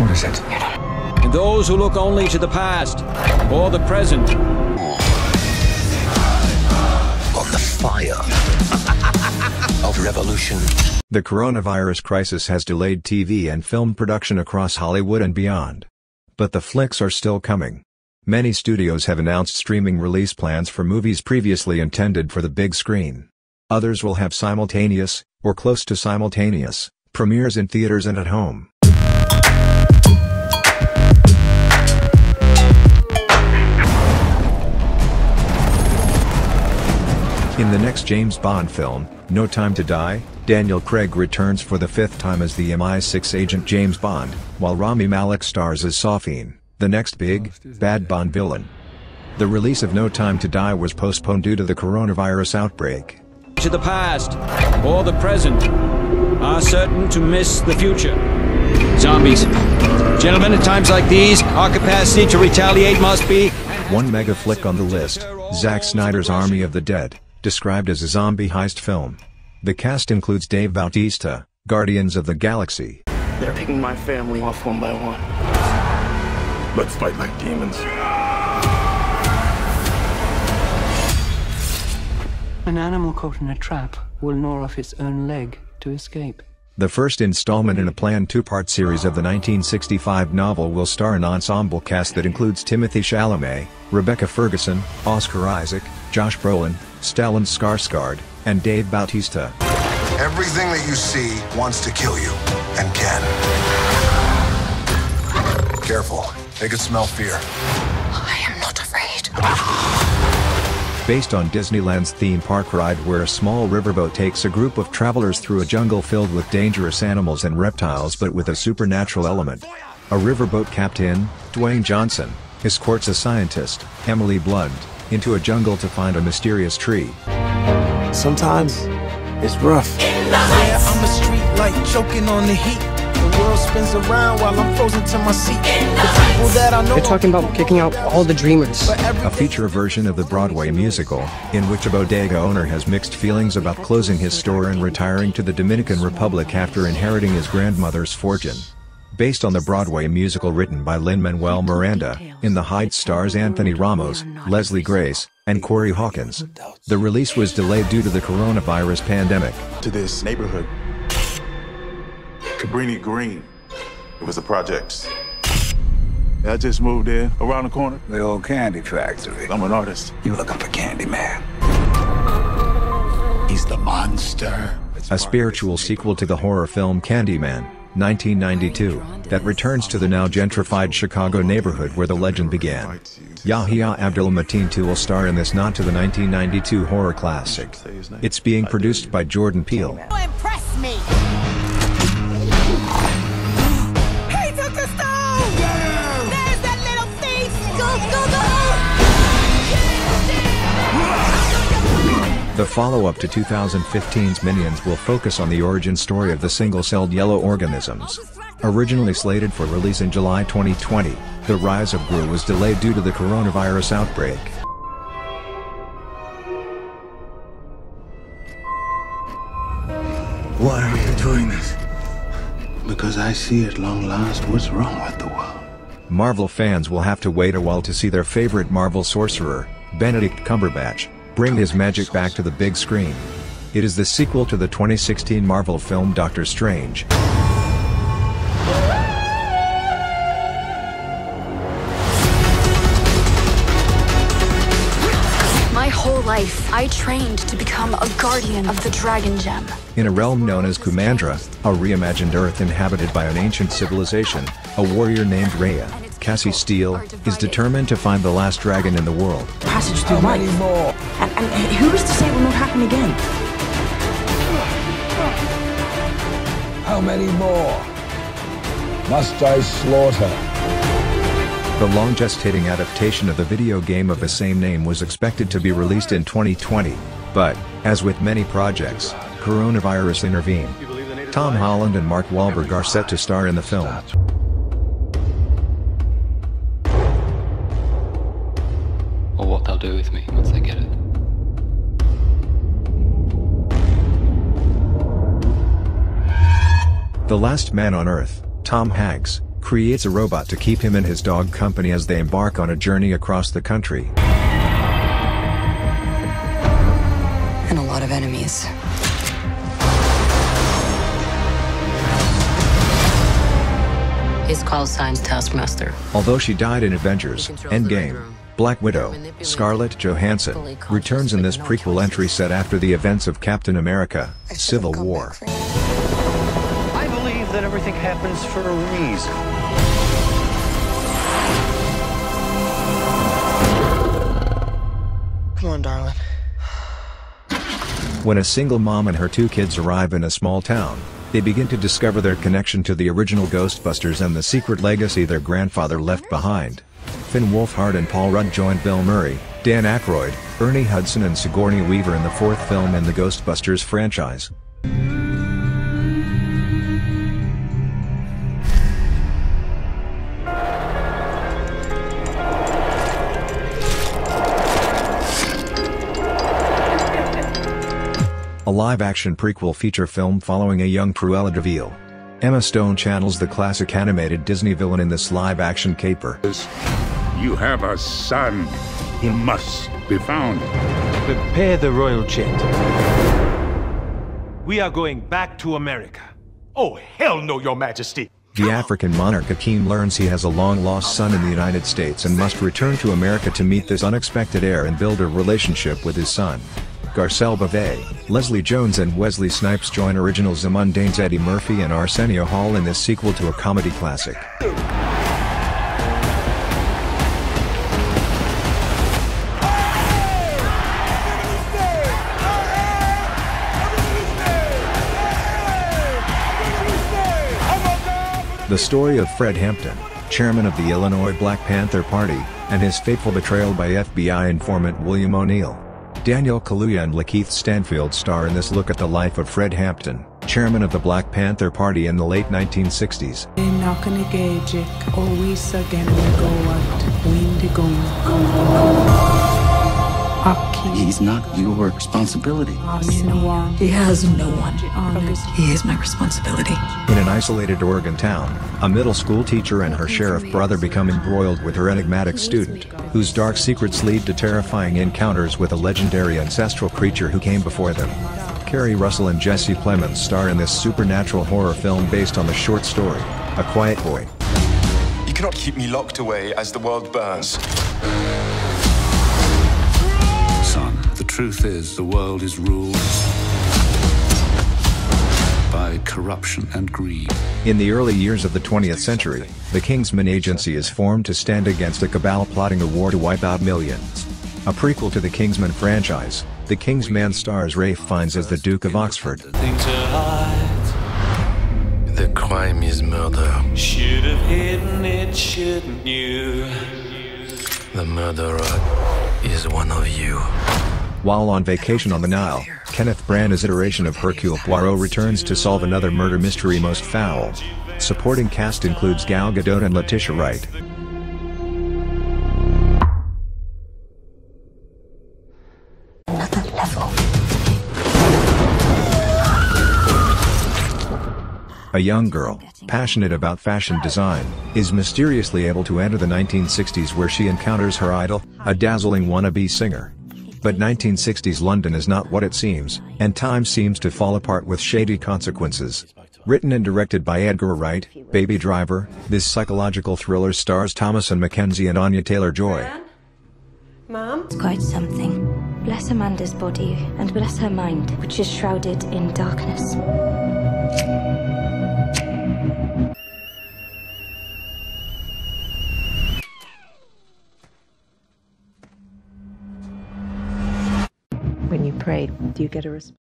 What is it? And those who look only to the past or the present. On the fire of revolution. The coronavirus crisis has delayed TV and film production across Hollywood and beyond. But the flicks are still coming. Many studios have announced streaming release plans for movies previously intended for the big screen. Others will have simultaneous, or close to simultaneous, premieres in theaters and at home. In the next James Bond film, No Time to Die, Daniel Craig returns for the fifth time as the MI6 agent James Bond, while Rami Malek stars as Safin, the next big, bad Bond villain. The release of No Time to Die was postponed due to the coronavirus outbreak. To the past or the present are certain to miss the future. Zombies. Gentlemen, at times like these, our capacity to retaliate must be... One mega flick on the list, Zack Snyder's Army of the Dead, described as a zombie heist film. The cast includes Dave Bautista, Guardians of the Galaxy. They're picking my family off one by one. Let's fight like demons. An animal caught in a trap will gnaw off its own leg to escape. The first installment in a planned two-part series of the 1965 novel will star an ensemble cast that includes Timothy Chalamet, Rebecca Ferguson, Oscar Isaac, Josh Brolin, Stellan Skarsgård, and Dave Bautista. Everything that you see wants to kill you, and can. Careful, they can smell fear. I am not afraid. Based on Disneyland's theme park ride where a small riverboat takes a group of travelers through a jungle filled with dangerous animals and reptiles but with a supernatural element. A riverboat captain, Dwayne Johnson, escorts a scientist, Emily Blunt, into a jungle to find a mysterious tree. Sometimes it's rough. Yeah, I'm a street light choking on the heat. The world spins around while I'm frozen to my seat. The people that I know. They're talking about kicking out all the dreamers. A feature version of the Broadway musical, in which a bodega owner has mixed feelings about closing his store and retiring to the Dominican Republic after inheriting his grandmother's fortune. Based on the Broadway musical written by Lin-Manuel Miranda, In the Heights stars Anthony Ramos, Leslie Grace, and Corey Hawkins. The release was delayed due to the coronavirus pandemic. To this neighborhood, Cabrini Green. It was a project. I just moved in, around the corner. The old candy factory. I'm an artist. You looking for Candyman? He's the monster. A spiritual sequel to the horror film Candyman, 1992, that returns to the now gentrified Chicago neighborhood where the legend began. Yahya Abdul-Mateen II will star in this nod to the 1992 horror classic. It's being produced by Jordan Peele. Impress me! He took the stone! There's that little thief! Go! The follow-up to 2015's Minions will focus on the origin story of the single-celled yellow organisms. Originally slated for release in July 2020, The Rise of Gru was delayed due to the coronavirus outbreak. Why are you doing this? Because I see at long last what's wrong with the world. Marvel fans will have to wait a while to see their favorite Marvel sorcerer, Benedict Cumberbatch, bring his magic back to the big screen. It is the sequel to the 2016 Marvel film Doctor Strange. My whole life, I trained to become a guardian of the Dragon Gem. In a realm known as Kumandra, a reimagined Earth inhabited by an ancient civilization, a warrior named Rhea, Cassie Steele, is determined to find the last dragon in the world. Passage through life. And who is to say it will not happen again? How many more must I slaughter? The long-gestating adaptation of the video game of the same name was expected to be released in 2020, but, as with many projects, coronavirus intervened. Tom Holland and Mark Wahlberg are set to star in the film. Or what they'll do with me once they get it. The Last Man on Earth, Tom Hanks, creates a robot to keep him and his dog company as they embark on a journey across the country. And a lot of enemies. His call sign's Taskmaster. Although she died in Avengers Endgame, Black Widow, Scarlett Johansson, returns in this prequel entry set after the events of Captain America: Civil War. I believe that everything happens for a reason. Come on, darling. When a single mom and her 2 kids arrive in a small town, they begin to discover their connection to the original Ghostbusters and the secret legacy their grandfather left behind. Finn Wolfhard and Paul Rudd joined Bill Murray, Dan Aykroyd, Ernie Hudson and Sigourney Weaver in the 4th film in the Ghostbusters franchise. A live-action prequel feature film following a young Cruella de Vil. Emma Stone channels the classic animated Disney villain in this live-action caper. You have a son. He must be found. Prepare the royal jet. We are going back to America. Oh, hell no, Your Majesty. The African monarch Akeem learns he has a long-lost son in the United States and must return to America to meet this unexpected heir and build a relationship with his son. Garcelle Beauvais, Leslie Jones and Wesley Snipes join original The Mundanes Eddie Murphy and Arsenio Hall in this sequel to a comedy classic. The story of Fred Hampton, chairman of the Illinois Black Panther Party, and his fateful betrayal by FBI informant William O'Neill. Daniel Kaluuya and Lakeith Stanfield star in this look at the life of Fred Hampton, chairman of the Black Panther Party in the late 1960s. He's not your responsibility. He has no one. He is my responsibility. In an isolated Oregon town, a middle school teacher and her sheriff brother become embroiled with her enigmatic student, whose dark secrets lead to terrifying encounters with a legendary ancestral creature who came before them. Kerry Russell and Jesse Plemons star in this supernatural horror film based on the short story, A Quiet Boy. You cannot keep me locked away as the world burns. Son, the truth is the world is ruled by corruption and greed. In the early years of the 20th century, the Kingsman Agency is formed to stand against a cabal plotting a war to wipe out millions. A prequel to the Kingsman franchise, The Kingsman stars Ralph Fiennes as the Duke of Oxford. The crime is murder. Should have hidden it, shouldn't you? The murderer is one of you. While on vacation on the Nile, Kenneth Branagh's iteration of Hercule Poirot returns to solve another murder mystery most foul. Supporting cast includes Gal Gadot and Letitia Wright. Another level. A young girl, passionate about fashion design, is mysteriously able to enter the 1960s where she encounters her idol, a dazzling wannabe singer. But 1960s London is not what it seems, and time seems to fall apart with shady consequences. Written and directed by Edgar Wright, Baby Driver, this psychological thriller stars Thomasin McKenzie and Anya Taylor-Joy. Mom? It's quite something. Bless Amanda's body, and bless her mind, which is shrouded in darkness. When you pray, do you get a response?